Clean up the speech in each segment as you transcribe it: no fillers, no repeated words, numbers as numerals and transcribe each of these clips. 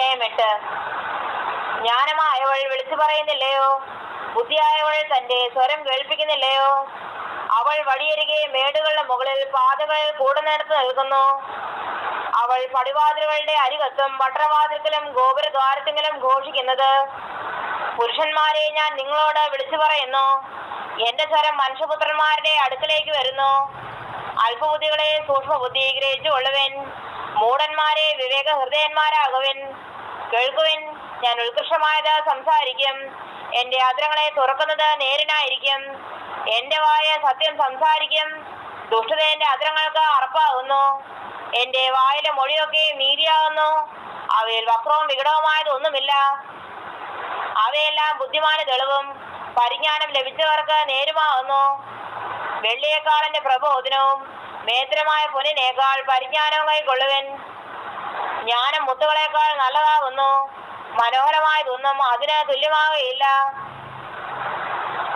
അധ്യായം 8. ജ്ഞാനമായവൾ വിളിച്ചു പറയുന്നില്ലയോ? ബുദ്ധിയായവൾ തന്റെ സ്വരം കേൾപ്പിക്കുന്നില്ലയോ? അവൾ വഴിയരികെ മേടുകളുടെ മുകളിൽ പാതകൾ കൂടുന്നിടത്ത് നിൽക്കുന്നു. അവൾ പടിവാതിലുകളുടെ അരികത്തും പട്ടണവാതിൽക്കലും ഗോപുരദ്വാരത്തിലും ഘോഷിക്കുന്നത്, പുരുഷന്മാരെ, ഞാൻ നിങ്ങളോട് വിളിച്ചു പറയുന്നു, എന്റെ സ്വരം മനുഷ്യപുത്രന്മാരുടെ അടുക്കലേക്ക് വരുന്നു. അല്പബുദ്ധികളെ സൂക്ഷ്മബുദ്ധി ഗ്രഹിച്ചുകൊള്ളുവിൻ. മൂഢന്മാരെ വിവേക ഹൃദയന്മാരാകുവിൻ. കേൾക്കുവിൻ, ഞാൻ ഉത്കൃഷ്ടമായത് സംസാരിക്കും. എന്റെ അധരങ്ങളെ തുറക്കുന്നത് നേരിനായിരിക്കും. എന്റെ വായ സത്യം സംസാരിക്കും. ദുഷ്ടത എന്റെ അധരങ്ങൾക്ക് അറപ്പാകുന്നു. എന്റെ വായിലെ മൊഴിയൊക്കെ നീതിയാകുന്നു. അവയിൽ വക്രവും വികടവുമായതൊന്നുമില്ല. അവയെല്ലാം ബുദ്ധിമാന് തെളിവും പരിജ്ഞാനം ലഭിച്ചവർക്ക് നേരുമാകുന്നു. വെള്ളിയേക്കാൾ എന്റെ പ്രബോധനവും മേത്രമായ പൊന്നിനേക്കാൾ പരിജ്ഞാനവും കൈക്കൊള്ളുവൻ. ജ്ഞാനം മുത്തുകളേക്കാൾ നല്ലതാകുന്നു. മനോഹരമായതൊന്നും അതിന് തുല്യമാകുകയില്ല.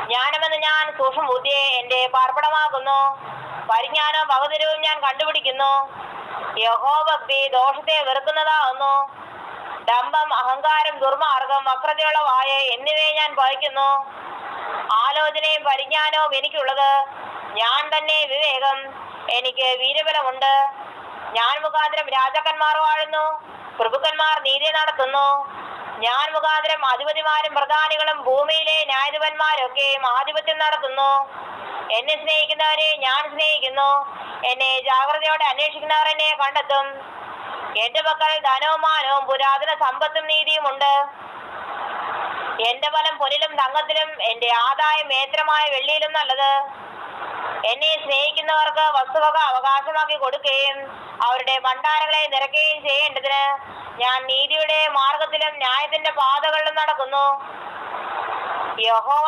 ജ്ഞാനമെന്ന് ഞാൻ സൂക്ഷ്മബുദ്ധിയെ എന്റെ പാർപ്പിടമാക്കുന്നു. പരിജ്ഞാനവും പകുതിരവും ഞാൻ കണ്ടുപിടിക്കുന്നു. യഹോഭക്തി ദോഷത്തെ വെറുക്കുന്നതാകുന്നു. ഡംഭം, അഹങ്കാരം, ദുർമാർഗം, വക്രതയുള്ള വായ എന്നിവയെ ഞാൻ പകയ്ക്കുന്നു. ആലോചനയും പരിജ്ഞാനവും എനിക്കുള്ളത്. ഞാൻ തന്നെ വിവേകം. എനിക്ക് വീരബലമുണ്ട്. ഞാൻ മുഖാന്തരം രാജാക്കന്മാർ വാഴുന്നു. പ്രഭുക്കന്മാർ നീതി നടത്തുന്നു. ഞാൻ മുഖാന്തരം അധിപതിമാരും പ്രധാനികളും ഭൂമിയിലെ ന്യായാധിപന്മാരൊക്കെയും ആധിപത്യം നടത്തുന്നു. എന്നെ സ്നേഹിക്കുന്നവരെ ഞാൻ സ്നേഹിക്കുന്നു. എന്നെ ജാഗ്രതയോടെ അന്വേഷിക്കുന്നവർ എന്നെ കണ്ടെത്തും. എന്റെ പക്കൽ ധനവും മാനവും പുരാതന സമ്പത്തും നീതിയും ഉണ്ട്. എന്റെ ബലം പൊന്നിലും തങ്കത്തിലും എന്റെ ആദായം മേത്രമായ വെള്ളിയിലും നല്ലത്. എന്നെ സ്നേഹിക്കുന്നവർക്ക് വസ്തുവക അവകാശമാക്കി കൊടുക്കുകയും അവരുടെ ഭണ്ഡാരങ്ങളെ നിറയ്ക്കുകയും ചെയ്യേണ്ടതിന് ഞാൻ നീതിയുടെ മാർഗത്തിലും ന്യായത്തിന്റെ പാതകളിലും നടക്കുന്നു. യഹോവ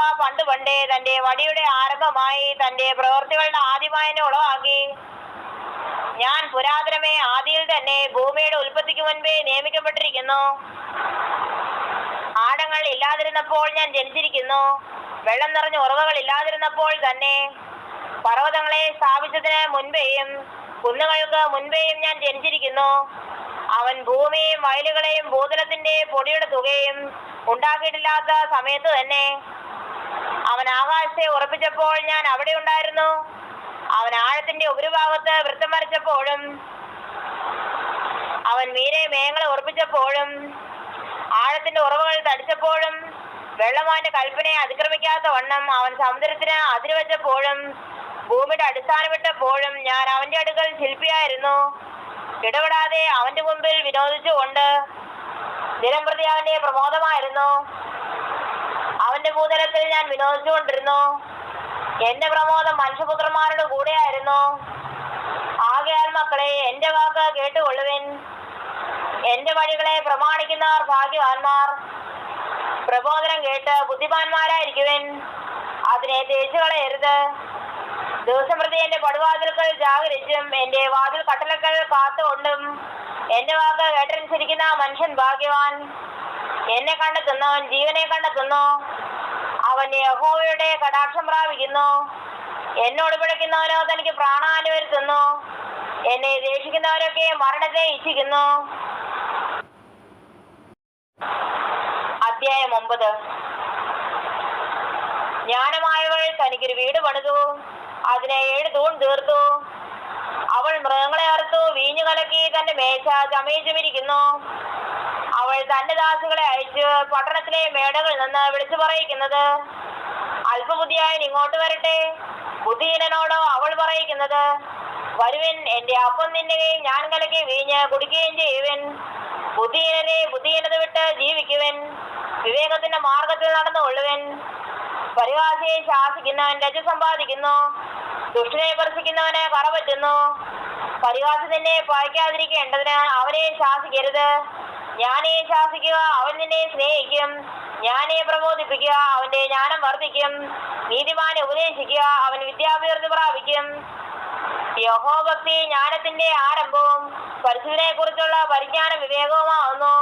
പണ്ടേ തന്റെ വടിയുടെ ആരംഭമായി തന്റെ പ്രവൃത്തികളുടെ ആദ്യമായി എന്നെ ഉളവാക്കി. ഞാൻ പുരാതനമേ ആദിയിൽ തന്നെ ഭൂമിയുടെ ഉൽപ്പത്തിക്ക് മുൻപേ നിയമിക്കപ്പെട്ടിരിക്കുന്നു. ആഴങ്ങൾ ഇല്ലാതിരുന്നപ്പോൾ ഞാൻ ജനിച്ചിരിക്കുന്നു. വെള്ളം നിറഞ്ഞ ഉറവകൾ ഇല്ലാതിരുന്നപ്പോൾ തന്നെ. പർവ്വതങ്ങളെ സ്ഥാപിച്ചതിന് മുൻപേയും കുന്നുകൾക്ക് മുൻപേയും ഞാൻ ജനിച്ചിരിക്കുന്നു. അവൻ ഭൂമിയെയും വയലുകളെയും ഭൂതലത്തിന്റെ പൊടിയുടെ തുകയും ഉണ്ടാക്കിയിട്ടില്ലാത്ത സമയത്ത് തന്നെ. അവൻ ആകാശത്തെ ഉറപ്പിച്ചപ്പോൾ ഞാൻ അവിടെ ഉണ്ടായിരുന്നു. അവൻ ആഴത്തിന്റെ ഉപരിഭാഗത്ത് വൃത്തം വരച്ചപ്പോഴും അവൻ മീരെ മേഘങ്ങളെ ഉറപ്പിച്ചപ്പോഴും ആഴത്തിന്റെ ഉറവുകൾ തടിച്ചപ്പോഴും വെള്ളം അവന്റെ കൽപ്പനയെ അതിക്രമിക്കാത്ത വണ്ണം അവൻ സമുദ്രത്തിന് അതിരുവെച്ചപ്പോഴും ഭൂമിയുടെ അടിസ്ഥാനമിട്ടപ്പോഴും ഞാൻ അവന്റെ അടുക്കൽ ശില്പിയായിരുന്നു. ഇടപെടാതെ അവന്റെ മുമ്പിൽ വിനോദിച്ചുകൊണ്ട് ദിനംപ്രതി അവന്റെ പ്രമോദമായിരുന്നു. അവന്റെ ഭൂതലത്തിൽ ഞാൻ വിനോദിച്ചുകൊണ്ടിരുന്നു. എന്റെ പ്രമോദം മനുഷ്യപുത്രന്മാരുടെ കൂടെയായിരുന്നു. ആകയാൽ മക്കളെ, എന്റെ വാക്ക് കേട്ടുകൊള്ളുവിൻ. എന്റെ വഴികളെ പ്രമാണിക്കുന്നവർ ഭാഗ്യവാന്മാർ. പ്രബോധനം കേട്ട് ബുദ്ധിമാന്മാരായിരിക്കുവിൻ. അതിനെ തേച്ചു കളയരുത്. ദിവസം പ്രതി എന്റെ പടുവാതിൽക്കൽ ജാഗരിച്ചും എന്റെ വാതിൽ കട്ടലക്കൽ കാത്തുകൊണ്ടും എന്റെ വാക്ക് കേട്ടനുസരിക്കുന്ന മനുഷ്യൻ ഭാഗ്യവാൻ. എന്നെ കണ്ടെത്തുന്നവൻ ജീവനെ കണ്ടെത്തുന്നു. അവൻ യഹോവയുടെ കടാക്ഷം പ്രാപിക്കുന്നു. എന്നോട് പിഴയ്ക്കുന്നവനോ തനിക്ക് പ്രാണഹാനി വരുത്തുന്നു. എന്നെ ദേഷിക്കുന്നവരൊക്കെ മരണത്തെ ഇച്ഛിക്കുന്നു. അധ്യായം 9. ജ്ഞാനമായവൾ തനിക്കൊരു വീട് പണിതു. അതിനെ 7 തൂൺ തീർത്തു. അവൾ മൃഗങ്ങളെ അറുത്തു വീഞ്ഞു കലക്കി തന്റെ മേശ ചമയിച്ചുമിരിക്കുന്നു. അവൾ തന്റെ ദാസികളെ അയച്ചു പട്ടണത്തിലെ മേടകളിൽ നിന്ന് വിളിച്ചു പറയിക്കുന്നത്, അല്പബുദ്ധിയായി ഇങ്ങോട്ട് വരട്ടെ. ബുദ്ധിഹീനനോടോ അവൾ പറയിക്കുന്നത്, വരുവിൻ, എന്റെ അപ്പം തിന്നുകയും ഞാൻ കലക്കി വീഞ്ഞ് കുടിക്കുകയും ചെയ്യുവിൻ. ബുദ്ധിഹീനരെ ബുദ്ധിഹീനത വിട്ട് ജീവിക്കുവിൻ. വിവേകത്തിന്റെ മാർഗത്തിൽ നടന്നുകൊള്ളുവിൻ. പരിഹാസിയെ ശാസിക്കുന്നവൻ ലജ്ജ സമ്പാദിക്കുന്നു. ദുഷ്ടനെ സ്പർശിക്കുന്നവന് കറ പറ്റുന്നു. പരിഹാസി നിന്നെ പായിക്കാതിരിക്കേണ്ടതിന് അവനെ ശാസിക്കരുത്. ജ്ഞാനിയെ ശാസിക്കുക, അവൻ നിന്നെ സ്നേഹിക്കും. ജ്ഞാനിയെ പ്രബോധിപ്പിക്കുക, അവന്റെ ജ്ഞാനം വർദ്ധിക്കും. നീതിമാനെ ഉപദേശിക്കുക, അവൻ വിദ്യാഭ്യർത്ഥി പ്രാപിക്കും. യഹോഭക്തി ജ്ഞാനത്തിന്റെ ആരംഭവും പരിശുദ്ധനെ കുറിച്ചുള്ള പരിജ്ഞാനം വിവേകവുമാവുന്നു.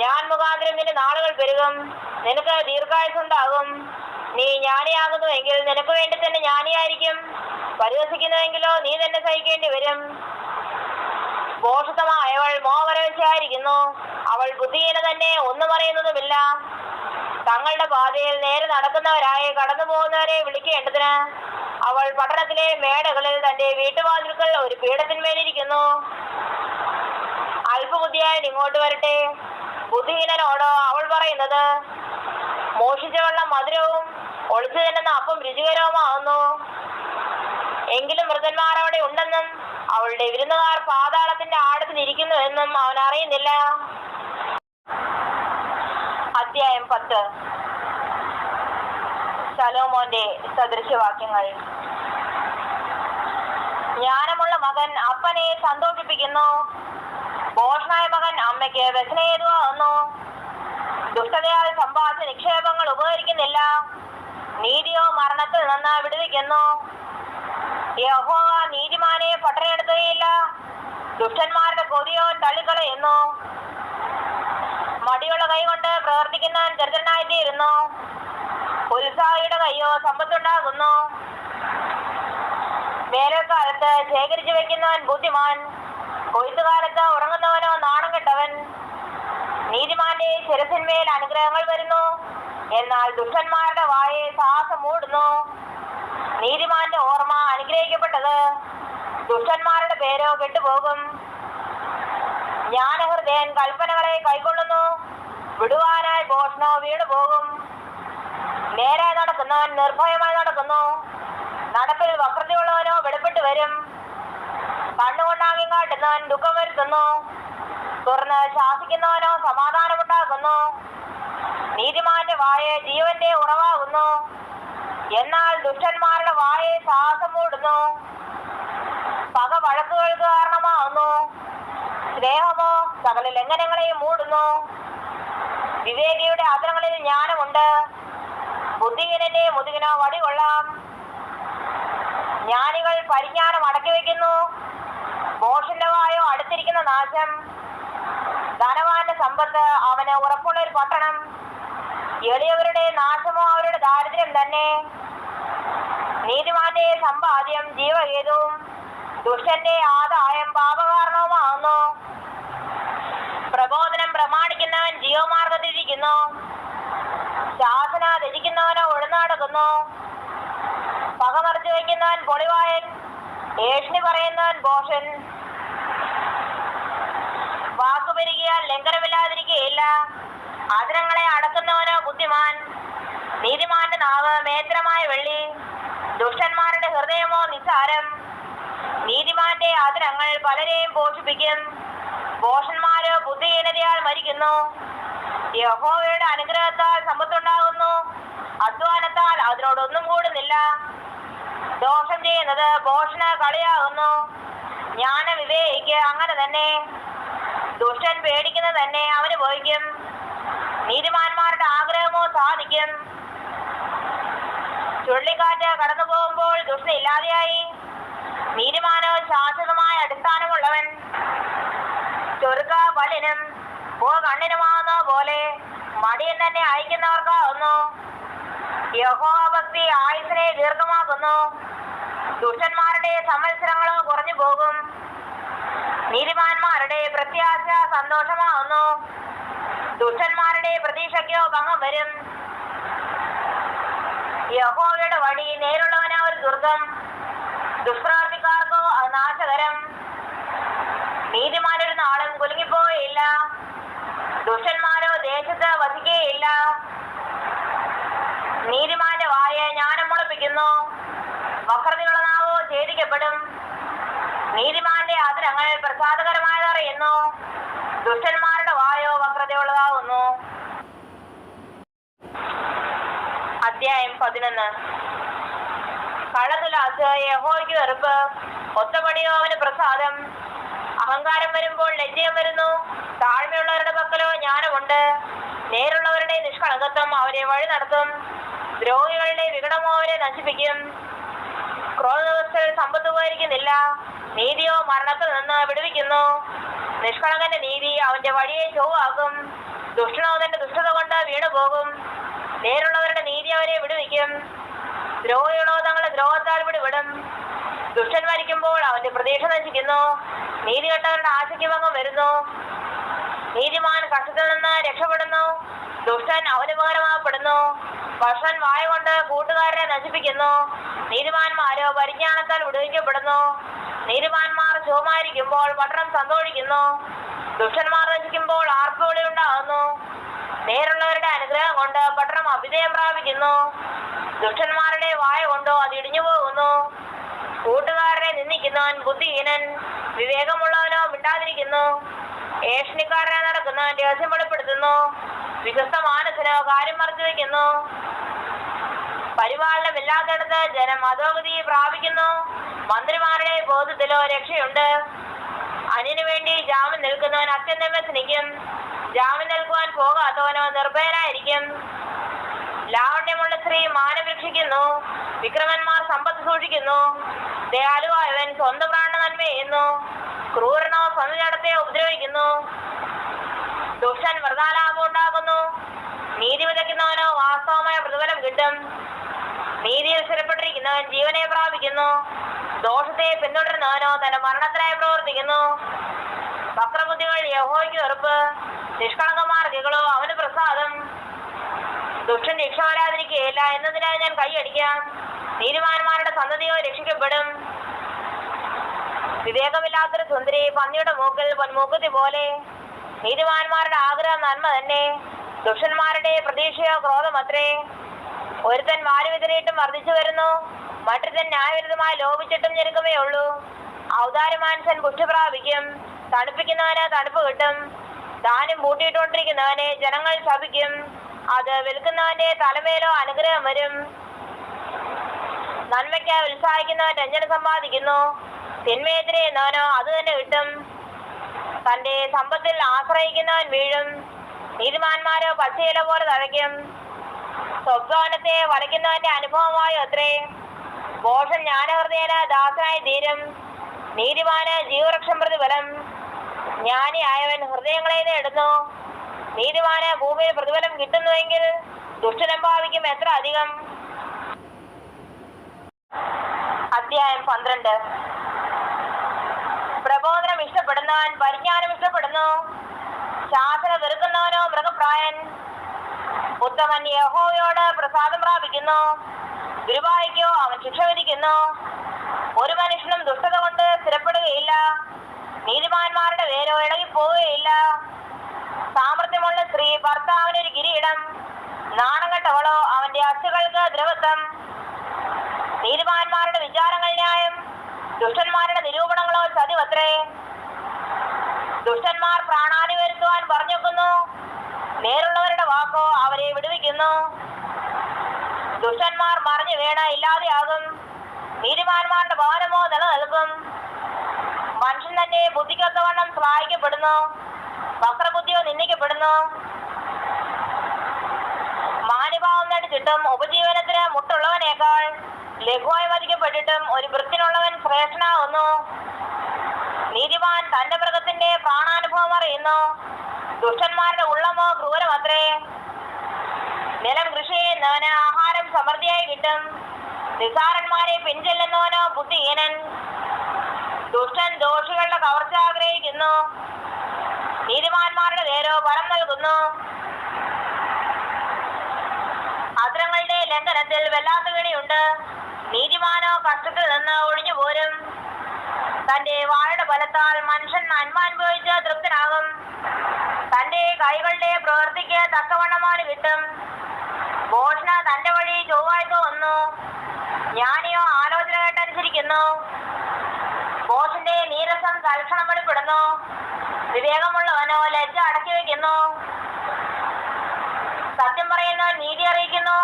ഞാൻ മുഖാന്തരം നിന്റെ നാളുകൾ പെരുകും. നിനക്ക് ദീർഘായുസ്സുണ്ടാകും. നീ ജ്ഞാനിയാകുന്നുവെങ്കിൽ നിനക്ക് വേണ്ടി തന്നെ ജ്ഞാനിയായിരിക്കും. പരിഹസിക്കുന്നുവെങ്കിലോ നീ തന്നെ സഹിക്കേണ്ടി വരും. ഭോഷത്വമായവൾ മോഹപരവശയായിരിക്കുന്നു. അവൾ ബുദ്ധിഹീന തന്നെ, ഒന്നും അറിയുന്നതുമില്ല. തങ്ങളുടെ പാതയിൽ നേരെ നടക്കുന്നവരായി കടന്നു പോകുന്നവരെ വിളിക്കേണ്ടതിന് അവൾ പട്ടണത്തിലെ മേടകളിൽ തന്റെ വീട്ടുവാതിൽക്കൽ ഒരു പീഠത്തിന്മേലിരിക്കുന്നു. അല്പബുദ്ധിയായി ഇങ്ങോട്ട് വരട്ടെ. ബുദ്ധിഹീനനോടോ അവൾ പറയുന്നത്, മോഷിച്ച വെള്ളം മധുരവും ഒളിച്ചു തിന്നുന്ന അപ്പം രുചികരവുമാകുന്നു. എങ്കിലും മൃഗന്മാർ അവിടെ ഉണ്ടെന്നും അവളുടെ വിരുന്നുകാർ പാതാളത്തിന്റെ ആഴത്തിലിരിക്കുന്നു എന്നും അവൻ അറിയുന്നില്ല. അധ്യായം 10. ശലോമോന്റെ സദൃശവാക്യങ്ങൾ. ജ്ഞാനമുള്ള മകൻ അപ്പനെ സന്തോഷിപ്പിക്കുന്നു. ഭോഷനായ മകൻ അമ്മയ്ക്ക് വ്യസനഹേതുവാകുന്നു. ദുഷ്ടതയാൽ സമ്പാദിച്ച നിക്ഷേപങ്ങൾ ഉപകരിക്കുന്നില്ല. നീതിയോ മരണത്തിൽ നിന്ന് വിടുവിക്കുന്നു. യഹോവ നീതിമാനെ പട്ടണയെടുക്കുകയില്ല. ദുഷ്ടന്മാരുടെ കൊതിയോ തള്ളിക്കളയുന്നു. മടിയുള്ള കൈ കൊണ്ട് പ്രവർത്തിക്കുന്നവൻ ദരിദ്രനായിത്തീരുന്നു. ഉത്സാഹിയുടെ കൈയോ സമ്പത്തുണ്ടാകുന്നു. വേനൽക്കാലത്ത് ശേഖരിച്ചു വെക്കുന്നവൻ ബുദ്ധിമാൻ. കൊയ്ത്തുകാലത്ത് ഉറങ്ങുന്നവനോ നാണം കെട്ടവൻ. നീതിമാന്റെ ശിരസിന്മേൽ അനുഗ്രഹങ്ങൾ വരുന്നു, എന്നാൽ ദുഷ്ടന്മാരുടെ വായെ സാഹസം മൂടുന്നു. നീതിമാന്റെ ഓർമ്മ അനുഗ്രഹിക്കപ്പെട്ടത്, ദുഷ്ടന്മാരുടെ പേരോ കെട്ടുപോകും. ജ്ഞാനഹൃദയൻ കൽപ്പനകളെ കൈക്കൊള്ളുന്നു, വിടുവാനായി ഭോഷനോ വീണുപോകും. നേരെ നടക്കുന്നവൻ നിർഭയമായി നടക്കുന്നു, നടപ്പിൽ വക്രതയുള്ളവനോ വെളിപ്പെട്ടു വരും. കണ്ണുകൊണ്ടാങ്ങി കാട്ടുന്നവൻ ദുഃഖം വരുത്തുന്നു, തുറന്ന് ശാസിക്കുന്നവനോ സമാധാനമുണ്ടാക്കുന്നു. നീതിമാന്റെ വായ ജീവന്റെ ഉറവാകുന്നു, എന്നാൽ ദുഷ്ടന്മാരുടെ വായെ സാഹസം മൂടുന്നു. പക വഴക്കുകൾക്ക് കാരണമാകുന്നു, സ്നേഹമോ സകല ലംഘനങ്ങളെയും മൂടുന്നു. വിവേകിയുടെ അധരങ്ങളിൽ ജ്ഞാനമുണ്ട്, ബുദ്ധിഹീനന്റെ മുതുകിനോ വടി കൊള്ളാം. ജ്ഞാനികൾ പരിജ്ഞാനം അടക്കി വയ്ക്കുന്നു, ഭോഷന്റെ വായോ അടുത്തിരിക്കുന്ന നാശം. ധനവാന്റെ സമ്പത്ത് അവന് ഉറപ്പുള്ള ഒരു പട്ടണം. എളിയവരുടെ നാശമോ അവരുടെ ദാരിദ്ര്യം തന്നെ. നീതിമാന്റെ സമ്പാദ്യം ജീവഹേതുവും ദുഷ്ടന്റെ ആദായം പാപകാരണവുമാകുന്നു. പ്രബോധനം പ്രമാണിക്കുന്നവൻ ജീവമാർഗത്തിരിക്കുന്നു, ശാസന ത്യജിക്കുന്നവനോ ഒഴുനാടക്കുന്നു. പക മറച്ചു വയ്ക്കുന്നവൻ പൊളിവായൻ, ഏഷ്ണി പറയുന്നവൻ ഭോഷൻ. വാക്കുപെരുകിയാൽ ലംഘനമില്ലാതിരിക്കുകയില്ല, അതിരങ്ങളെ അടക്കുന്നവനോ ബുദ്ധിമാൻ. നീതിമാന്റെ നാവ് മേത്രമായ വെള്ളി, ദുഷ്ടന്മാരുടെ ഹൃദയമോ നിസ്സാരം. നീതിമാന്റെ അതിരങ്ങൾ പലരെയും പോഷിപ്പിക്കും, ഭോഷന്മാരോ ബുദ്ധിഹീനതയാൽ മരിക്കുന്നു. യഹോവയുടെ അനുഗ്രഹത്താൽ സമ്പത്തുണ്ടാകുന്നു, അധ്വാനത്താൽ അതിനോടൊന്നും കൂടുന്നില്ല. ദോഷം ചെയ്യുന്നത് ഭോഷന് കളിയാകുന്നു, ജ്ഞാനം വിവേകിക്ക് അങ്ങനെ തന്നെ. ദുഷ്ടൻ പേടിക്കുന്നത് തന്നെ അവന് ഭവിക്കും, നീതിമാന്മാരുടെ ആഗ്രഹമോ സാധിക്കും. ചുഴലിക്കാറ്റ് കടന്നു പോകുമ്പോൾ ദുഷ്ട ഇല്ലാതെയായി, നീതിമാനോ ശാശ്വതമായ അടിസ്ഥാനമുള്ളവൻ. ചൊരുക്ക പല്ലിനും കണ്ണിനുമാകുന്ന പോലെ മടിയൻ തന്നെ അയക്കുന്നവർക്കാകുന്നു. യഹോവഭക്തി ആയുസ്സിനെ ദീർഘമാക്കുന്നു, ദുഷ്ടന്മാരുടെ സംവത്സരങ്ങളോ കുറഞ്ഞു പോകും. നീതിമാന്മാരുടെ പ്രത്യാശ സന്തോഷമാകുന്നു, ദുഷ്ടന്മാരുടെ പ്രതീക്ഷയ്ക്കോ ഭംഗം വരും. യഹോവയുടെ വഴി നേരുള്ളവന് ഒരു ദുർഗം, ദുഷ്പ്രവർത്തിക്കാർക്കോ അത് നാശകരം. നീതിമാനൊരു നാളും കുലുങ്ങിപ്പോയില്ല, ദുഷ്ടന്മാരോ ദേശത്ത് വസിക്കുകയില്ല. നീതിമാന്റെ വായ ജ്ഞാനം മുളപ്പിക്കുന്നു, വക്രതയുള്ള നാവോ ഛേദിക്കപ്പെടും. നീതിമാന്റെ ആദരങ്ങൾ പ്രസാദകരമായതറിയുന്നു, ദുഷ്ടന്മാരുടെ വായോ വക്രതയുള്ളതാകുന്നു. അധ്യായം 11. കള്ളതുലാസ് യഹോവയ്ക്ക് വെറുപ്പ്, ഒത്തപടിയോ അവന് പ്രസാദം. അഹങ്കാരം വരുമ്പോൾ ലജ്ജയം വരുന്നു, താഴ്മയുള്ളവരുടെ പക്കലോ ജ്ഞാനമുണ്ട്. നേരുള്ളവരുടെ നിഷ്കളങ്കത്വം അവരെ വഴി നടത്തും, ദ്രോഹികളുടെ വികടമോ അവരെ നശിപ്പിക്കും. ക്രോധവസ്ഥയിൽ സമ്പത്ത് ഉപകരിക്കുന്നില്ല, നീതിയോ മരണത്തിൽ നിന്ന് വിടുവിക്കുന്നു. നിഷ്കളങ്കന്റെ നീതി അവന്റെ വഴിയെ ചൊവ്വാക്കും, ദുഷ്ടനോ തന്റെ ദുഷ്ടത കൊണ്ട് വീണുപോകും. നേരുള്ളവരുടെ നീതി അവരെ വിടുവിക്കും, ദ്രോഹികളോ തങ്ങളുടെ ദ്രോഹത്താൽ പിടിപെടും. ദുഷ്ടൻ മരിക്കുമ്പോൾ അവന്റെ പ്രതീക്ഷ നശിക്കുന്നു. നീതികെട്ടവരുടെ ആശയ്ക്ക് ഭംഗം വരുന്നു. നീതിമാൻ കഷ്ടത്തിൽ നിന്ന് രക്ഷപ്പെടുന്നു. ദുഷ്ടൻ അവന് പകരമാകപ്പെടുന്നു. ഭക്ഷണൻ വായ കൊണ്ട് കൂട്ടുകാരനെ നശിപ്പിക്കുന്നു. നീതിമാന്മാരോ പരിജ്ഞാനത്താൽ വിടുവിക്കപ്പെടുന്നു. നീതിമാന്മാർ ശുഭമായിരിക്കുമ്പോൾ പട്ടണം സന്തോഷിക്കുന്നു. ദുഷ്ടന്മാർ നശിക്കുമ്പോൾ ആർപ്പുവിളി ഉണ്ടാകുന്നു. നേരുള്ളവരുടെ അനുഗ്രഹം കൊണ്ട് പട്ടണം അഭിജയം പ്രാപിക്കുന്നു. ദുഷ്ടന്മാരുടെ വായ കൊണ്ടോ അത് ഇടിഞ്ഞു പോകുന്നു. കൂട്ടുകാരനെ നിന്ദിക്കുന്നവൻ ബുദ്ധിഹീനൻ. വിവേകമുള്ളവനോ മിണ്ടാതിരിക്കുന്നു. ഏഷണിക്കാരനെ നടക്കുന്നവൻ രഹസ്യം വെളിപ്പെടുത്തുന്നു. വിശ്വസ്ത മാനസനോ കാര്യം മറച്ചു വയ്ക്കുന്നു. പരിപാലനമില്ലാത്തടത്ത് ജനം അധോഗതി പ്രാപിക്കുന്നു. മന്ത്രിമാരുടെ ബോധത്തിലോ രക്ഷയുണ്ട്. അന്യനു വേണ്ടി ജാമ്യം നിൽക്കുന്നവൻ അത്യന്തം വ്യസനിക്കും. ജാമ്യം നിൽക്കുവാൻ പോകാത്തവനോ നിർഭയനായിരിക്കും. ലാവണ്യമുള്ള സ്ത്രീ മാനം രക്ഷിക്കുന്നു. വിക്രമന്മാർ സമ്പത്ത് സൂക്ഷിക്കുന്നു. ദയാലുവായവൻ സ്വന്തം പ്രാണ നന്മ ചെയ്യുന്നു. ക്രൂരനോ സ്വന്തം ജഡത്തെ ഉപദ്രവിക്കുന്നു. ദുഷ്ടൻ വൃഥാലാഭം ഉണ്ടാക്കുന്നു. നീതി വിതയ്ക്കുന്നവനോ വാസ്തവമായ പ്രതിഫലം കിട്ടും. നീതിയിൽ സ്ഥിരപ്പെട്ടിരിക്കുന്നവൻ ജീവനെ പ്രാപിക്കുന്നു. ദോഷത്തെ പിന്തുടരുന്നവനോ തന്റെ മരണത്തിനായി പ്രവർത്തിക്കുന്നു. വക്രബുദ്ധികൾ യഹോവയ്ക്ക് വെറുപ്പ്. നിഷ്കളങ്കമാർഗികളോ അവന് പ്രസാദം. ദുഷ്ടൻ രക്ഷ വരാതിരിക്കുകയില്ല എന്നതിനായി ഞാൻ കൈയടിക്കാം. നീതിമാന്മാരുടെ സന്തതിയോ രക്ഷിക്കപ്പെടും. വിവേകമില്ലാത്തൊരു സുന്ദരി പന്നിയുടെ മൂക്കിൽ പൊന്മൂക്കുത്തി പോലെ. നീതിമാന്മാരുടെ ആഗ്രഹം നന്മ തന്നെ. ദുഷ്ടന്മാരുടെ പ്രതീക്ഷയോ ക്രോധമത്രേ. ഒരുത്തൻ വാരുവിതറിയിട്ടും വർദ്ധിച്ചു വരുന്നു. മറ്റൊരുത്തൻ ന്യായവിരുദ്ധമായി ലോപിച്ചിട്ടും ഞെരുക്കമേ ഉള്ളൂ. ഔദാര്യമാനുസൻ പുഷ്ടി പ്രാപിക്കും. തണുപ്പിക്കുന്നവന് തണുപ്പ് കിട്ടും. ദാനം പൂട്ടിയിട്ടുകൊണ്ടിരിക്കുന്നവനെ ജനങ്ങൾ ശപിക്കും. അത് വിൽക്കുന്നവന്റെ തലമേലോ അനുഗ്രഹം വരും. നന്മയ്ക്കായി ഉത്സാഹിക്കുന്നവൻ രഞ്ജന സമ്പാദിക്കുന്നു. തിന്മയെതിരെയുന്നവനോ അത് തന്നെ കിട്ടും. തന്റെ സമ്പത്തിൽ ആശ്രയിക്കുന്നവൻ വീഴും. നീതിമാന്മാരോ പച്ചയില പോലെ തഴയ്ക്കും. സ്വപ്നത്തെ വലയ്ക്കുന്നവന്റെ അനുഭവമായി അത്രേ. ഭോഷൻ ജ്ഞാനഹൃദയന് ദാസനായി തീരും. നീതിമാന് ജീവരക്ഷം പ്രതിഫലം. ജ്ഞാനിയായവൻ ഹൃദയങ്ങളെ നേടുന്നു. നീതിമാന് ഭൂമിയിൽ പ്രതിഫലം കിട്ടുന്നുവെങ്കിൽ ദുഷ്ടനം ഭാവിക്കും എത്ര അധികം. അധ്യായം 12. പ്രബോധനം ഇഷ്ടപ്പെടുന്നവൻ പരിജ്ഞാനം ഇഷ്ടപ്പെടുന്നു. ശാസന വെറുക്കുന്നവനോ മൃഗപ്രായൻ. ഉത്തമൻ യഹോവയോട് പ്രസാദം പ്രാപിക്കുന്നു. ദുരുപായിക്കോ അവൻ ശിക്ഷ വിധിക്കുന്നു. ഒരു മനുഷ്യനും ദുഷ്ടത കൊണ്ട് സ്ഥിരപ്പെടുകയില്ല. നീതിമാന്മാരുടെ വേരോ ഇളകിപ്പോവുകയില്ല. സാമർത്ഥ്യമുള്ള സ്ത്രീ ഭർത്താവിനൊരു കിരീടം. നാണംകെട്ടവളോ അവന്റെ അസ്ഥികൾക്ക് ദ്രവത്വം. നീതിമാന്മാരുടെ വിചാരങ്ങൾ ന്യായം. ദുഷ്ടന്മാരുടെ നിരൂപണങ്ങളോ ചതിവത്രേ. ദുഷ്ടന്മാർ പ്രാണാനി വരുത്തുവാൻ പറഞ്ഞേക്കുന്നു. നേരുള്ളവരുടെ വാക്കോ അവരെ വിടുവിക്കുന്നു. ദുഷ്ടന്മാർ മറിഞ്ഞു വീണ് ഇല്ലാതെയാകും. നീതിമാന്മാരുടെ ഭവനമോ നിലനിൽക്കും. മനുഷ്യൻ തന്നെ ബുദ്ധിക്കൊത്തവണ്ണം സഹായിക്കപ്പെടുന്നു. വക്രബുദ്ധിയോ നിന്ദിക്കപ്പെടുന്നു. മാന്യഭാവം നടിച്ചിട്ടും ഉപജീവനത്തിന് മുട്ടുള്ളവനേക്കാൾ ലഘുവായി വധിക്കപ്പെട്ടിട്ടും ഒരു വൃത്തിനുള്ളവൻ ശ്രേഷ്ഠനാകുന്നു. നീതിമാൻ തന്റെ മൃഗത്തിന്റെ പ്രാണാനുഭവം അറിയുന്നു. ദുഷ്ടന്മാരുടെ ഉള്ളമോ ക്രൂരമത്രേ. നിലം കൃഷി ചെയ്യുന്നവന് ആഹാരം സമൃദ്ധിയായി കിട്ടും. നിസാരന്മാരെ പിൻചെല്ലുന്നവനോ ബുദ്ധിഹീനൻ. ദുഷ്ടൻ ദോഷികളുടെ കവർച്ച ആഗ്രഹിക്കുന്നു. നീതിമാന്മാരുടെ നേരോ ഫലം നൽകുന്നു. അധരങ്ങളുടെ ലംഘനത്തിൽ വല്ലാത്ത കെണിയുണ്ട്. നീതിമാനോ കഷ്ടത്തിൽ നിന്ന് ഒഴിഞ്ഞു പോരും. തന്റെ വായുടെ ഫലത്താൽ മനുഷ്യൻ നന്മ അനുഭവിച്ച് തൃപ്തനാകും. തന്റെ കൈകളുടെ പ്രവൃത്തിക്ക് തക്കവണ്ണമാണ് കിട്ടും. ഭോഷന് തന്റെ വഴി ചൊവ്വായ്പ വന്നു. ജ്ഞാനിയോ ആലോചന കേട്ടനുസരിക്കുന്നു. ഭോഷന്റെ നീരസം തൽക്ഷണം വെളിപ്പെടുന്നു. വിവേകമുള്ളവനോ ലജ്ജ അടക്കി വയ്ക്കുന്നു. സത്യം പറയുന്നവൻ നീതി അറിയിക്കുന്നു.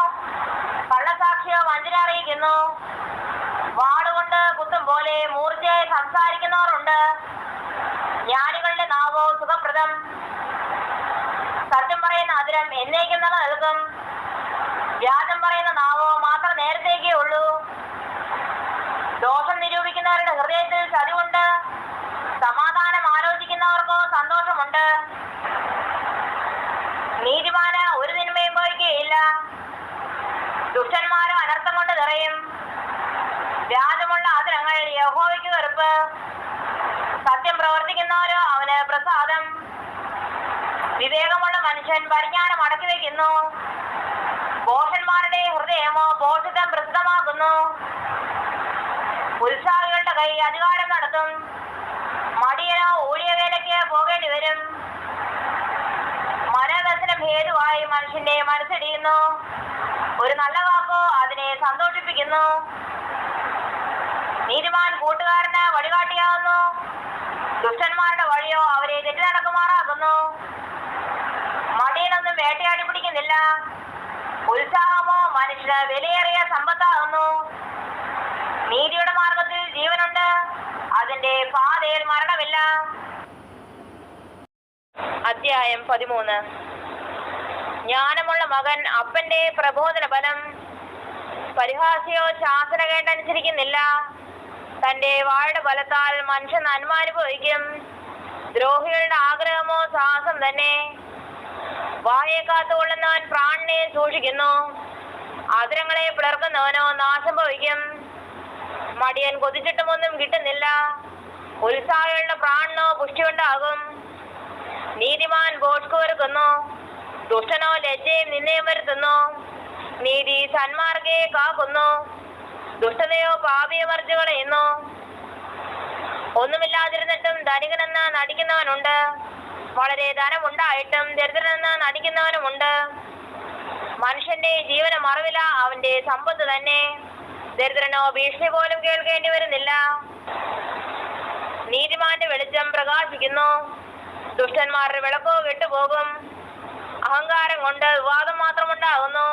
കള്ളസാക്ഷിയോ വഞ്ചന അറിയിക്കുന്നു. വാളുകൊണ്ട് കുത്തും പോലെ മൂർച്ചയായി സംസാരിക്കുന്നവരുണ്ട്. ജ്ഞാനികളുടെ നാവോ സുഖപ്രദം. സത്യം പറയുന്ന അതിരം എന്നേക്കും നിലനിൽക്കും. വ്യാജം പറയുന്ന നാവോ മാത്രം നേരത്തേക്കേ ഉള്ളൂ. ദോഷം നിരൂപിക്കുന്നവരുടെ ഹൃദയത്തിൽ ചതിവുണ്ട്. സമാധാനം ആലോചിക്കുന്നവർക്കോ സന്തോഷമുണ്ട്. നീതിമാന് ഒരു തിന്മയും ഭവിക്കുകയില്ല. ദുഷ്ടന്മാരോ അനർത്ഥം കൊണ്ട് നിറയും. വ്യാജമുള്ള ആദരങ്ങൾ യഹോവയ്ക്ക് വെറുപ്പ്. സത്യം പ്രവർത്തിക്കുന്നവരോ അവന് പ്രസാദം. വിവേകമുള്ള മനുഷ്യൻ പരിജ്ഞാനം അടക്കി വയ്ക്കുന്നു. ഭോഷന്മാരുടെ ഹൃദയമോ ഭോഷിതം പ്രസിദ്ധമാക്കുന്നു. ഉത്സാഹികളുടെ കൈ അധികാരം നടത്തും. മടിയനോ ഊഴിയവേലയ്ക്ക് പോകേണ്ടി വരും. മനോവ്യസനം ഹേതുവായി മനുഷ്യന്റെ മനസ്സിടിയുന്നു. ഒരു നല്ല വാക്കോ അതിനെ സന്തോഷിപ്പിക്കുന്നു. നീതിമാൻ കൂട്ടുകാരന് വഴികാട്ടിയാകുന്നു. ദുഷ്ടന്മാരുടെ വഴിയോ അവരെ തെറ്റി നടക്കുമാറാകുന്നു. മടിയനൊന്നും വേട്ടയാടി പിടിക്കുന്നില്ല. ഉത്സാഹമോ മനുഷ്യന് വിലയേറിയ സമ്പത്താകുന്നു. നീതിയുടെ മാർഗത്തിൽ ജീവനുണ്ട്, അതിന്റെ പാതയിൽ മരണമില്ല. അധ്യായം 13. ജ്ഞാനമുള്ള മകൻ അപ്പന്റെ പ്രബോധന ഫലം. പരിഹാസിയോ ശാസന കേട്ടനുസരിക്കുന്നില്ല. തന്റെ വായുടെ ബലത്താൽ മനുഷ്യൻ നന്മ അനുഭവിക്കും. ദ്രോഹികളുടെ ആഗ്രഹമോ സാഹസം തന്നെ. വായെ കാത്തുകൊള്ളുന്നവൻ പ്രാണനെ സൂക്ഷിക്കുന്നു. ആദരങ്ങളെ പിളർക്കുന്നവനോ നാശം ഭവിക്കും. മടിയൻ കൊതിച്ചിട്ടും ഒന്നും കിട്ടുന്നില്ല. ഉത്സാഹികളുടെ പ്രാണനോ പുഷ്ടിയുണ്ടാകും. നീതിമാൻ ഭോഷ്ക് വെറുക്കുന്നു. ദുഷ്ടനോ ലജ്ജയും നിന്നയും വരുത്തുന്നു. നീതി സന്മാർഗയെ കാക്കുന്നു. ദുഷ്ടതയോ പാപിയെ മറിച്ചു കളയുന്നു. ഒന്നുമില്ലാതിരുന്നിട്ടും ധനികനെന്ന് നടിക്കുന്നവനുണ്ട്. വളരെ ധനമുണ്ടായിട്ടും ദരിദ്രനെന്ന് നടിക്കുന്നവനുമുണ്ട്. മനുഷ്യന്റെ ജീവന് മറവില അവന്റെ സമ്പത്ത് തന്നെ. ദരിദ്രനോ ഭീഷണി പോലും കേൾക്കേണ്ടി വരുന്നില്ല. നീതിമാന്റെ വെളിച്ചം പ്രകാശിക്കുന്നു. ദുഷ്ടന്മാരുടെ വിളക്കോ കെട്ടുപോകും. അഹങ്കാരം കൊണ്ട് വിവാദം മാത്രമുണ്ടാകുന്നു.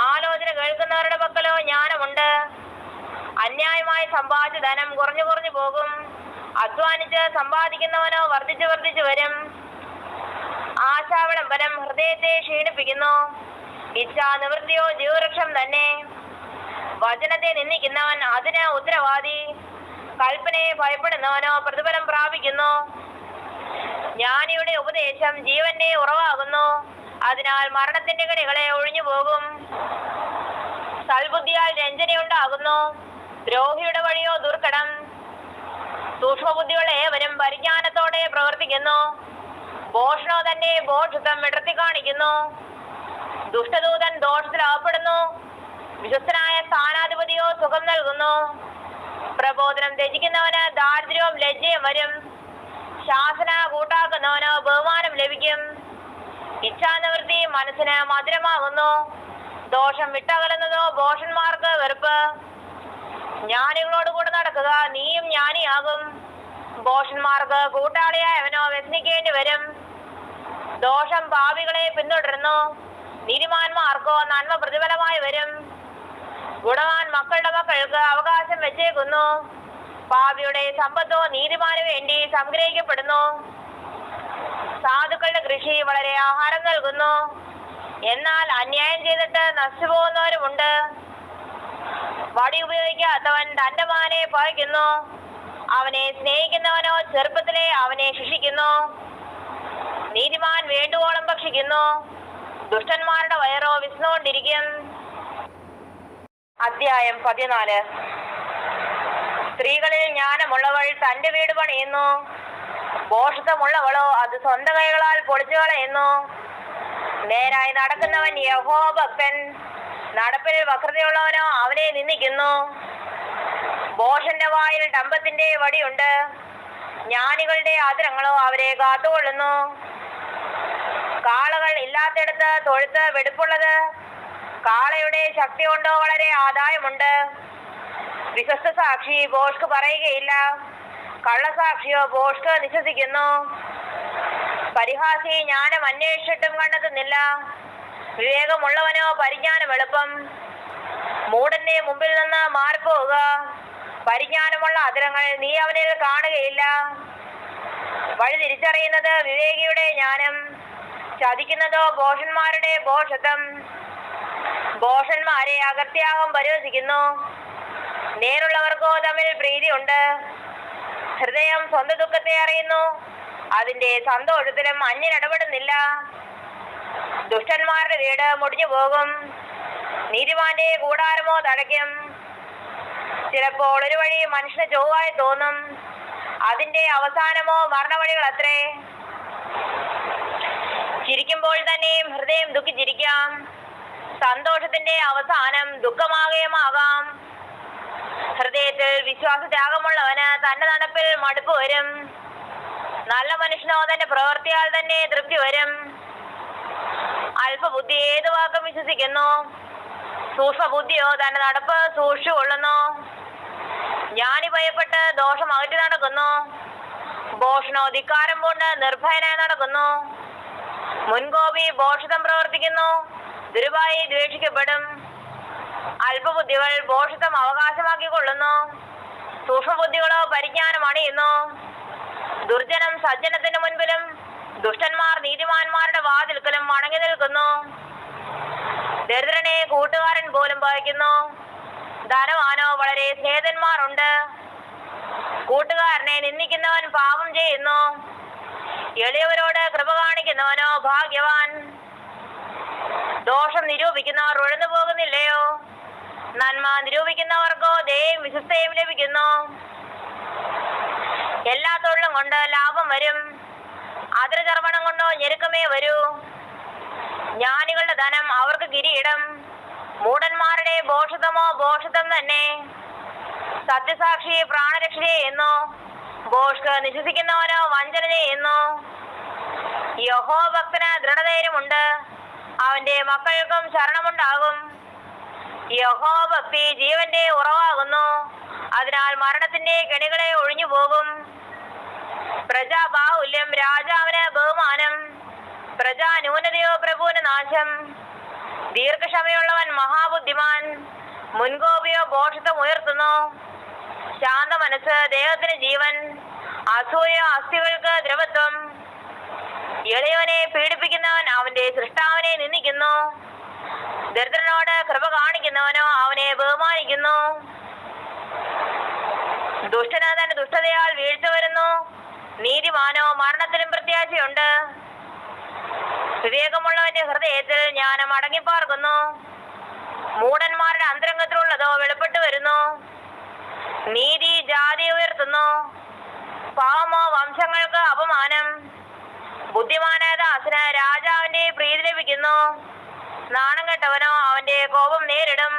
ആലോചന കേൾക്കുന്നവരുടെ പക്കലോ ജ്ഞാനമുണ്ട്. അന്യായമായി സമ്പാദിച്ച ധനം കുറഞ്ഞു കുറഞ്ഞു പോകും. അധ്വാനിച്ച് സമ്പാദിക്കുന്നവനോ വർദ്ധിച്ചു വർദ്ധിച്ചു വരും. ആശാവിളംബരം ഹൃദയത്തെ ക്ഷീണിപ്പിക്കുന്നു. ഇച്ഛാ നിവൃത്തിയോ ജീവവൃക്ഷം തന്നെ. വചനത്തെ നിന്ദിക്കുന്നവൻ അതിന് ഉത്തരവാദി. കൽപ്പനയെ ഭയപ്പെടുന്നവനോ പ്രതിഫലം പ്രാപിക്കുന്നു. ജ്ഞാനിയുടെ ഉപദേശം ജീവന്റെ ഉറവാകുന്നു. അതിനാൽ മരണത്തിന്റെ കണികളെ ഒഴിഞ്ഞു പോകും. സൽബുദ്ധിയാൽ രഞ്ജനയുണ്ടാകുന്നു. ദ്രോഹിയുടെ വഴിയോ ദുർഘടം. സൂക്ഷ്മബുദ്ധിയുള്ള ഏവരും പരിജ്ഞാനത്തോടെ പ്രവർത്തിക്കുന്നു. ഭോഷണോ തന്നെ ഭോഷത്വം വിടർത്തി കാണിക്കുന്നു. ദുഷ്ടദൂതൻ ദോഷത്തിൽ അകപ്പെടുന്നു. വിശ്വസ്തനായ സ്ഥാനാധിപതിയോ സുഖം നൽകുന്നു. പ്രബോധനം ത്യജിക്കുന്നവന് ദാരിദ്ര്യവും ലജ്ജയും വരും. ശാസന കൂട്ടാക്കുന്നവനോ ബഹുമാനം ലഭിക്കും. ഇച്ഛാനിവൃത്തി മനസ്സിന് മധുരമാകുന്നു. ദോഷം വിട്ടകലുന്നതോ ഭോഷന്മാർക്ക് വെറുപ്പ്. ജ്ഞാനികളോട് കൂടെ നടക്കുക, നീയും ജ്ഞാനിയാകും. ഭോഷന്മാർക്ക് കൂട്ടാളിയായവനോ വ്യസനിക്കേണ്ടി വരും. ദോഷം പാപികളെ പിന്തുടരുന്നു. നീതിമാന്മാർക്കോ നന്മ പ്രതിഫലമായി വരും. ഗുണവാൻ മക്കളുടെ മക്കൾക്ക് അവകാശം വെച്ചേക്കുന്നു. പാപിയുടെ സമ്പത്തോ നീതിമാന് വേണ്ടി സംഗ്രഹിക്കപ്പെടുന്നു. സാധുക്കളുടെ കൃഷി വളരെ ആഹാരം നൽകുന്നു. എന്നാൽ അന്യായം ചെയ്തിട്ട് നശിച്ചുപോകുന്നവരുമുണ്ട്. വടി ഉപയോഗിക്കാത്തവൻ തന്റെ മകനെ പകയ്ക്കുന്നു. അവനെ സ്നേഹിക്കുന്നവനോ ചെറുപ്പത്തിലെ അവനെ ശിക്ഷിക്കുന്നു. നീതിമാൻ വേണ്ടുവോളം ഭക്ഷിക്കുന്നു. ദുഷ്ടന്മാരുടെ വയറോ വിശന്നുകൊണ്ടിരിക്കും. അധ്യായം 14. സ്ത്രീകളിൽ ജ്ഞാനമുള്ളവൾ തന്റെ വീട് പണിയുന്നു. ഭോഷത്വമുള്ളവളോ അത് സ്വന്തം കൈകളാൽ പൊളിച്ചു കളയുന്നു. നേരായി നടക്കുന്നവൻ യഹോവ ഭക്തൻ. നടപ്പിൽ വക്രതയുള്ളവനോ അവനെ നിന്ദിക്കുന്നു. ഭോഷന്റെ വായിൽ ഡംഭത്തിന്റെ വടിയുണ്ട്. ജ്ഞാനികളുടെ ആദരങ്ങളോ അവരെ കാത്തുകൊള്ളുന്നു. കാളകൾ ഇല്ലാത്തിടത്ത് തൊഴുത്ത് വെടുപ്പുള്ളത്. കാളയുടെ ശക്തി കൊണ്ടോ വളരെ ആദായമുണ്ട്. വിശ്വസ്ത സാക്ഷി ഭോഷ്ക് പറയുകയില്ല. കള്ളസാക്ഷിയോ ഭോഷ്ക് നിശ്വസിക്കുന്നു. പരിഹാസി ജ്ഞാനം അന്വേഷിച്ചിട്ടും കണ്ടെത്തുന്നില്ല. വിവേകമുള്ളവനോ പരിജ്ഞാനം എളുപ്പം. മൂടന്റെ മുമ്പിൽ നിന്ന് മാറിപ്പോവുക. പരിജ്ഞാനമുള്ള അതിരങ്ങൾ നീ അവനിൽ കാണുകയില്ല. വഴി തിരിച്ചറിയുന്നത് വിവേകിയുടെ ജ്ഞാനം. ചതിക്കുന്നതോ ഭോഷന്മാരുടെ ഭോഷത്വം. ഭോഷന്മാരെ അകത്യാഗം പരിഹസിക്കുന്നു. നേരുള്ളവർക്കോ തമ്മിൽ പ്രീതിയുണ്ട്. ഹൃദയം സ്വന്തം ദുഃഖത്തെ അറിയുന്നു. അതിന്റെ സന്തോഷത്തിലും അന്യൻ ഇടപെടുന്നില്ല. ദുഷ്ടന്മാരുടെ വീട് മുടിഞ്ഞു പോകും. നീതിമാന്റെ കൂടാരമോ തഴയ്ക്കും. ചിലപ്പോൾ ഒരു വഴി മനുഷ്യന് ചൊവ്വായി തോന്നും, അതിന്റെ അവസാനമോ മരണവഴികളത്രേ. ചിരിക്കുമ്പോൾ തന്നെയും ഹൃദയം ദുഃഖിച്ചിരിക്കാം, സന്തോഷത്തിന്റെ അവസാനം ദുഃഖമാകുകയുമാകാം. ഹൃദയത്തിൽ വിശ്വാസത്യാഗമുള്ളവന് തന്റെ നടപ്പിൽ മടുപ്പ് വരും, നല്ല മനുഷ്യനോ തന്റെ പ്രവൃത്തിയാൽ തന്നെ തൃപ്തി വരും. അല്പബുദ്ധി ഏതു വാക്കും വിശ്വസിക്കുന്നു, സൂക്ഷ്മബുദ്ധിയോ തന്റെ നടപ്പ് സൂക്ഷിച്ചുകൊള്ളുന്നു. ജ്ഞാനി ഭയപ്പെട്ട് ദോഷം അകറ്റി നടക്കുന്നു, ഭോഷനോ ധിക്കാരം കൊണ്ട് നിർഭയനായി നടക്കുന്നു. മുൻകോപി ഭോഷിതം പ്രവർത്തിക്കുന്നു, ദുരുപായി ദ്വേഷിക്കപ്പെടും. അല്പബുദ്ധികൾ ഭോഷിതം അവകാശമാക്കിക്കൊള്ളുന്നു, സൂക്ഷ്മബുദ്ധികളോ പരിജ്ഞാനം അണിയുന്നു. ദുർജനം സജ്ജനത്തിന് മുൻപിലും ദുഷ്ടന്മാർ നീതിമാന്മാരുടെ വാതിൽക്കലും മടങ്ങി നിൽക്കുന്നു. ദരിദ്രനെ കൂട്ടുകാരൻ പോലും ഭയക്കുന്നു, ധനവാനോ വളരെ സ്നേഹിതന്മാരുണ്ട്. കൂട്ടുകാരനെ നിന്ദിക്കുന്നവൻ പാപം ചെയ്യുന്നു, എളിയവരോട് കൃപ കാണിക്കുന്നവനോ ഭാഗ്യവാൻ. ദോഷം നിരൂപിക്കുന്നവർ ഉഴന്നു പോകുന്നില്ലയോ, നന്മ നിരൂപിക്കുന്നവർക്കോ ദയയും വിശ്വസ്തയും ലഭിക്കുന്നു. എല്ലാ തൊഴിലും കൊണ്ട് ലാഭം വരും, അതിർചർവണം കൊണ്ടോ ഞെരുക്കമേ വരൂ. ജ്ഞാനികളുടെ ധനം അവർക്ക് കിരീടം, മൂഢന്മാരുടെ ഭോഷത്വമോ ഭോഷത്വം തന്നെ. സത്യസാക്ഷി പ്രാണരക്ഷ ചെയ്യുന്നു, ഭോഷ്ക് നിശ്വസിക്കുന്നവനോ വഞ്ചന ചെയ്യുന്നു. യഹോഭക്തന് ദൃഢധൈര്യമുണ്ട്, അവന്റെ മക്കൾക്കും ശരണമുണ്ടാകും. യഹോഭക്തി ജീവന്റെ ഉറവാകുന്നു, അതിനാൽ മരണത്തിന്റെ കെണികളെ ഒഴിഞ്ഞു പോകും. പ്രജാബാഹുല്യം രാജാവിന് ബഹുമാനം, പ്രജാന്യൂനതയോ പ്രഭുവിന് നാശം. ദീർഘക്ഷമയുള്ളവൻ മഹാബുദ്ധിമാൻ, മുൻകോപിയോ ഭോഷത്വം ഉയർത്തുന്നു. ശാന്ത മനസ്സ് ദേഹത്തിന് ജീവൻ, അസൂയ അസ്ഥികൾക്ക് ദ്രവത്വം. ഇളയവനെ പീഡിപ്പിക്കുന്നവൻ അവന്റെ സൃഷ്ടാവിനെ നിന്ദിക്കുന്നു, ദരിദ്രനോട് കൃപ കാണിക്കുന്നവനോ അവനെ ബഹുമാനിക്കുന്നു. ദുഷ്ടന് തന്റെ ദുഷ്ടതയാൽ വീഴ്ച വരുന്നു, നീതിമാനോ മരണത്തിലും പ്രത്യാശയുണ്ട്. വിവേകമുള്ളവന്റെ ഹൃദയത്തിൽ ജ്ഞാനം അടങ്ങിപ്പാർക്കുന്നു, മൂഢന്മാരുടെ അന്തരംഗത്തിലുള്ളതോ വെളിപ്പെട്ടു വരുന്നു. നീതി ജാതിയെ ഉയർത്തുന്നു, പാവമോ വംശങ്ങൾക്ക് അപമാനം. ബുദ്ധിമാനായ ദാസന് രാജാവിന്റെ പ്രീതി ലഭിക്കുന്നു, നാണം കെട്ടവനോ അവന്റെ കോപം നേരിടും.